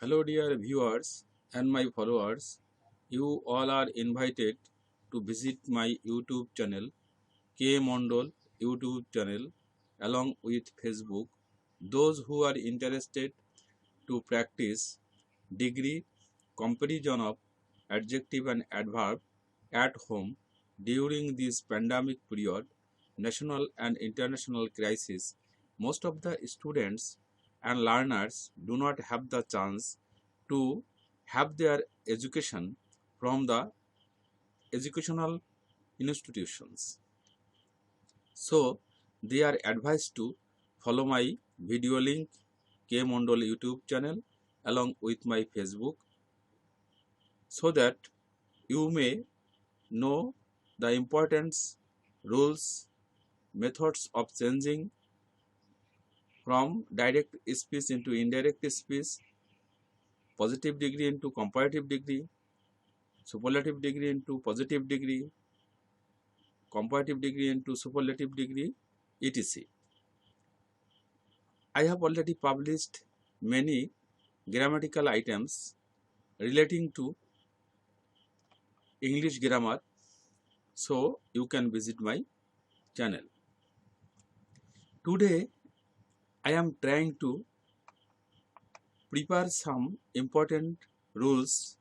Hello, dear viewers and my followers. You all are invited to visit my YouTube channel, K Mondol YouTube channel, along with Facebook. Those who are interested to practice degree comparison of adjective and adverb at home during this pandemic period, national and international crisis, most of the students and learners do not have the chance to have their education from the educational institutions. So they are advised to follow my video link K Mondol YouTube channel along with my Facebook so that you may know the importance, rules, methods of changing from direct speech into indirect speech, positive degree into comparative degree, superlative degree into positive degree, comparative degree into superlative degree, etc. I have already published many grammatical items relating to English grammar, so you can visit my channel. Today I am trying to prepare some important rules,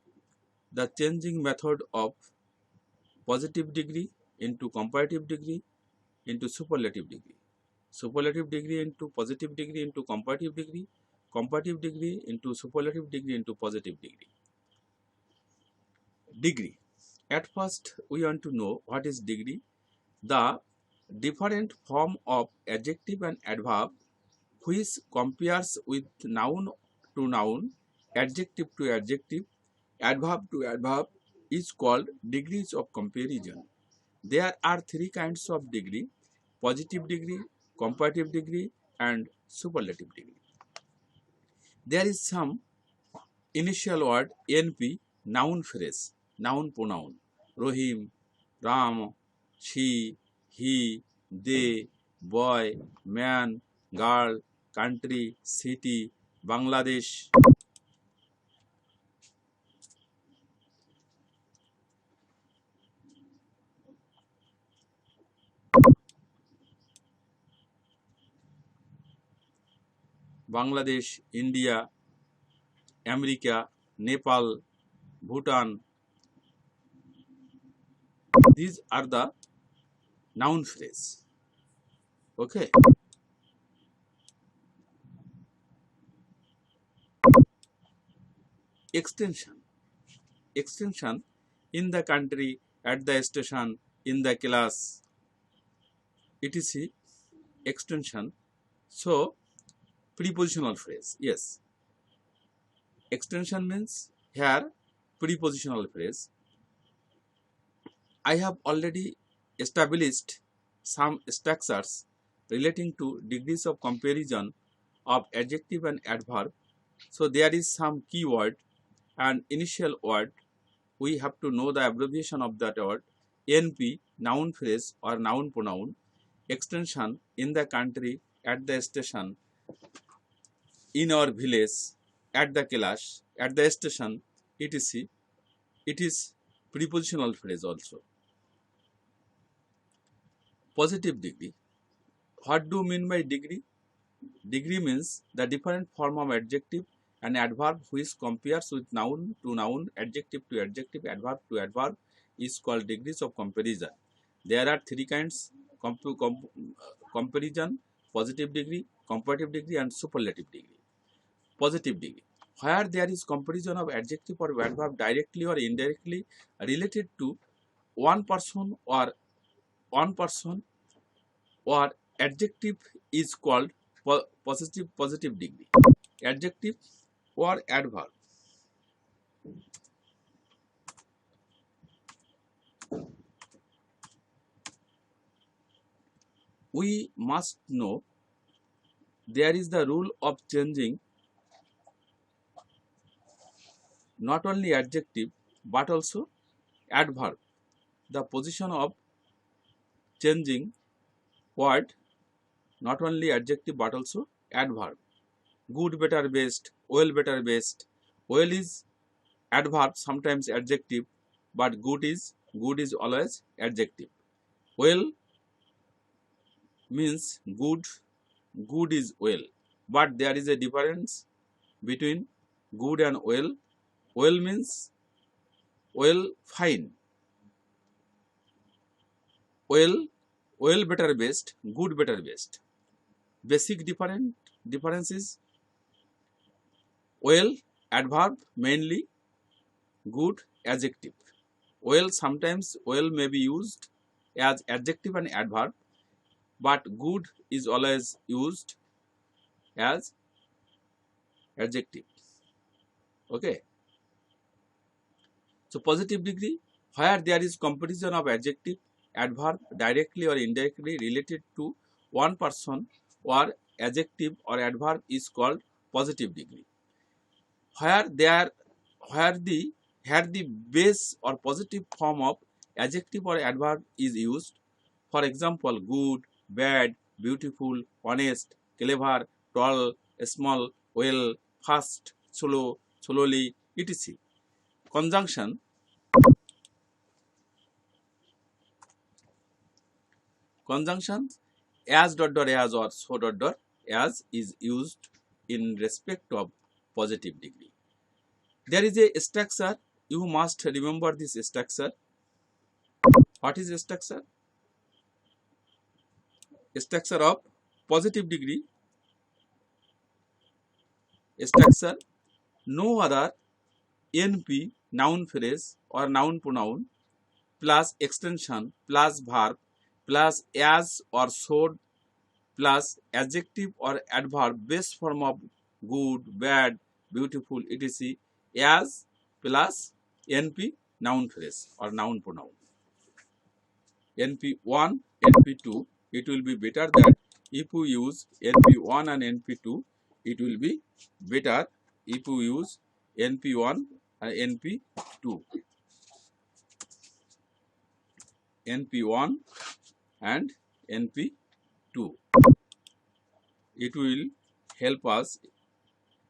the changing method of positive degree into comparative degree into superlative degree into positive degree into comparative degree into superlative degree into positive degree. Degree. At first, we want to know what is degree. The different form of adjective and adverb which compares with noun to noun, adjective to adjective, adverb to adverb is called degrees of comparison. There are three kinds of degree: positive degree, comparative degree, and superlative degree. There is some initial word NP, noun phrase, noun pronoun, Rohim, Ram, she, he, they, boy, man, girl, country, city, Bangladesh. Bangladesh, India, America, Nepal, Bhutan. These are the noun phrase. Okay. Extension. Extension in the country, at the station, in the class, etc. Extension. So, prepositional phrase. Yes. Extension means here prepositional phrase. I have already established some structures relating to degrees of comparison of adjective and adverb. So there is some keyword and initial word. We have to know the abbreviation of that word. NP, noun phrase or noun pronoun. Extension, in the country, at the station, in our village, at the class, at the station, etc. It is prepositional phrase also. Positive degree. What do you mean by degree? Degree means the different form of adjective and adverb which compares with noun to noun, adjective to adjective, adverb to adverb is called degrees of comparison. There are three kinds: comparison, positive degree, comparative degree, and superlative degree. Positive degree, where there is comparison of adjective or adverb directly or indirectly related to one person or adjective, is called positive degree. Adjective or adverb. We must know there is the rule of changing not only adjective but also adverb. The position of changing word, not only adjective but also adverb. Good, better, best, well, better, best, Well is adverb, sometimes adjective, but good is always adjective. Well means good, good is well, but there is a difference between good and well. Well means well, fine. Well, well better best, good better best. Basic difference is well adverb mainly, good adjective. Well, sometimes well may be used as adjective and adverb, but good is always used as adjective. Okay. So positive degree, where there is comparison of adjective, adverb directly or indirectly related to one person or adjective or adverb is called positive degree. Where there where the base or positive form of adjective or adverb is used, for example, good, bad, beautiful, honest, clever, tall, small, well, fast, slow, slowly, etc. Conjunction, as dot dot as or so dot dot as is used in respect of positive degree. There is a structure, you must remember this structure. What is a structure? Structure of positive degree. Structure, no other NP noun phrase or noun pronoun plus extension plus verb plus as or so plus adjective or adverb base form of good, bad, beautiful, etc. as plus NP noun phrase or noun pronoun. NP1, NP2, it will be better that if we use NP1 and NP2, it will be better if we use NP1 and NP2. NP1 and NP2. It will help us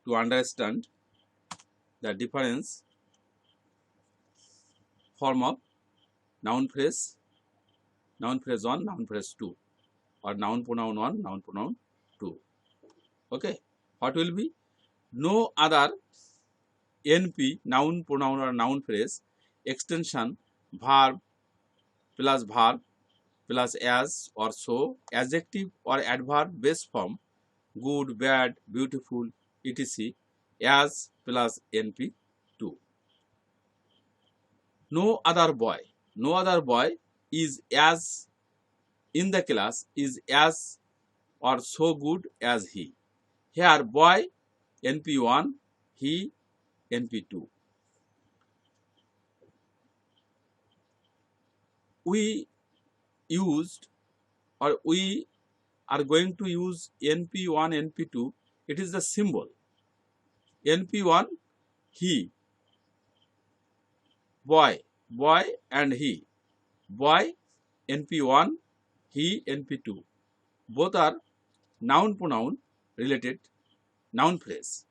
to understand the difference form of noun phrase 1, noun phrase 2, or noun pronoun 1, noun pronoun 2. Okay. What will be? No other NP noun pronoun or noun phrase extension verb plus as or so adjective or adverb base form good, bad, beautiful, etc. as plus NP2. No other boy is as in the class is as or so good as he. Here boy NP1, he NP2. We used or we are going to use NP1, NP2. It is the symbol. NP1, he, boy and he. Boy NP1, he NP2. Both are noun pronoun related noun phrase.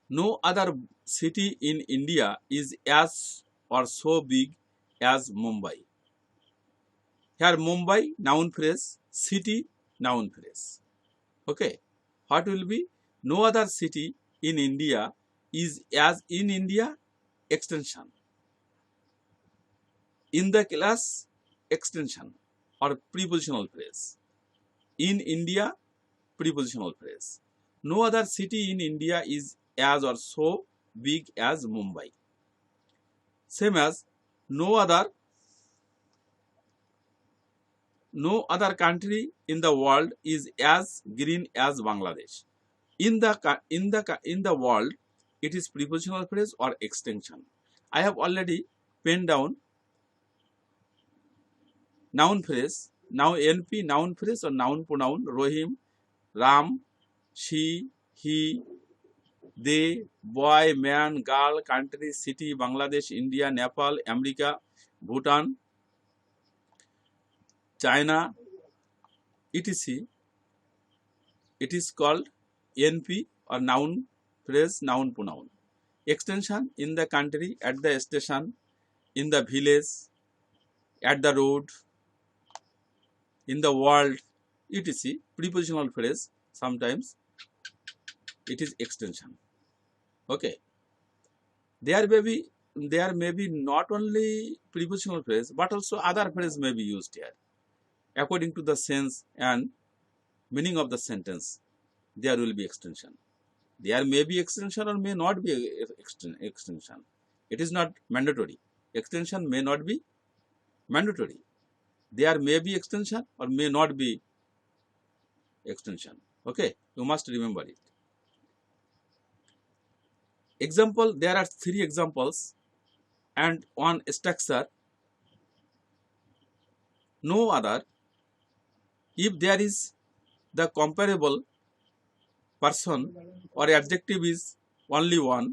No other city in India is as or so big as Mumbai. Here Mumbai noun phrase, city noun phrase. Okay. What will be? No other city in India is as in India extension. In the class extension or prepositional phrase. In India prepositional phrase. No other city in India is as or so big as Mumbai. Same as no other country in the world is as green as Bangladesh. In the world, it is prepositional phrase or extension. I have already penned down noun phrase. Now NP noun phrase or noun pronoun Rohim, Ram, she, he, they, boy, man, girl, country, city, Bangladesh, India, Nepal, America, Bhutan, China, etc. It is called NP or noun phrase, noun, pronoun. Extension: in the country, at the station, in the village, at the road, in the world, etc. Prepositional phrase, sometimes it is extension. Okay. There may be not only prepositional phrase but also other phrase may be used here according to the sense and meaning of the sentence. There will be extension. There may be extension or may not be extension. It is not mandatory. Extension may not be mandatory. There may be extension or may not be extension. Okay, you must remember it. Example: there are 3 examples and one structure. No other. If there is the comparable person or adjective is only one,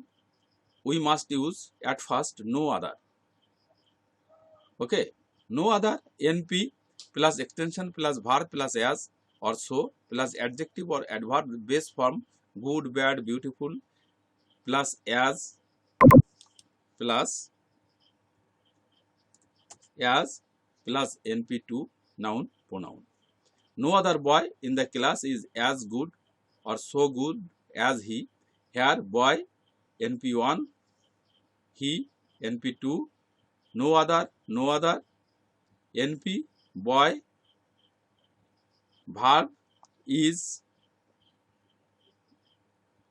we must use at first no other. Okay, no other, NP plus extension plus verb plus as or so plus adjective or adverb base form good, bad, beautiful plus as plus NP2 noun pronoun. No other boy in the class is as good or so good as he. Here boy NP1, he NP2, no other NP boy, verb is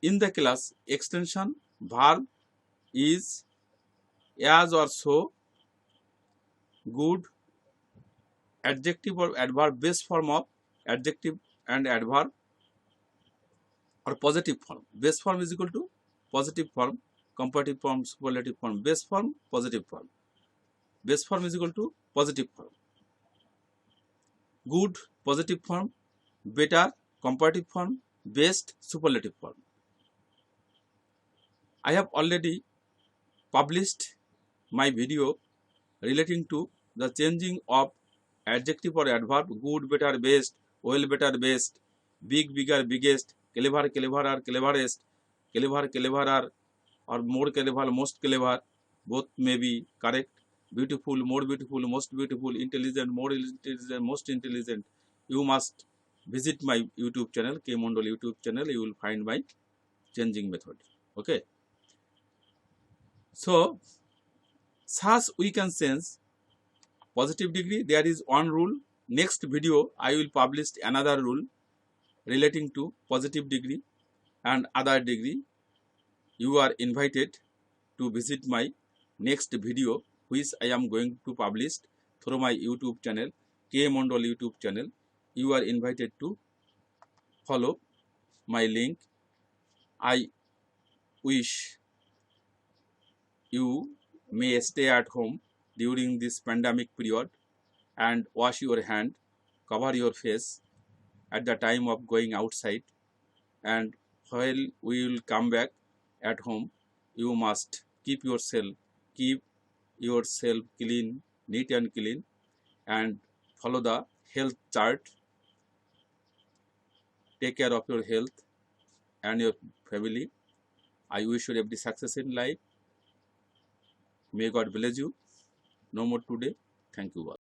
in the class, extension verb is as or so, good, adjective or adverb base form of adjective and adverb or positive form. Base form is equal to positive form, comparative form, superlative form. Base form, positive form. Base form is equal to positive form. Good, positive form. Better, comparative form. Best, superlative form. I have already published my video relating to the changing of adjective or adverb: good, better, best, well, better, best, big, bigger, biggest, clever, cleverer, cleverest, clever, cleverer, or more clever, most clever. Both may be correct. Beautiful, more beautiful, most beautiful, intelligent, more intelligent, most intelligent. You must visit my YouTube channel, K Mondal YouTube channel. You will find my changing method. Okay. So, thus we can sense positive degree. There is one rule. Next video I will publish another rule relating to positive degree and other degree. You are invited to visit my next video, which I am going to publish through my YouTube channel, K Mondal YouTube channel. You are invited to follow my link. I wish you may stay at home during this pandemic period and wash your hand, cover your face at the time of going outside, and while we will come back at home, you must keep yourself clean, neat and clean, and follow the health chart. Take care of your health and your family. I wish you every success in life. May God bless you. No more today. Thank you all.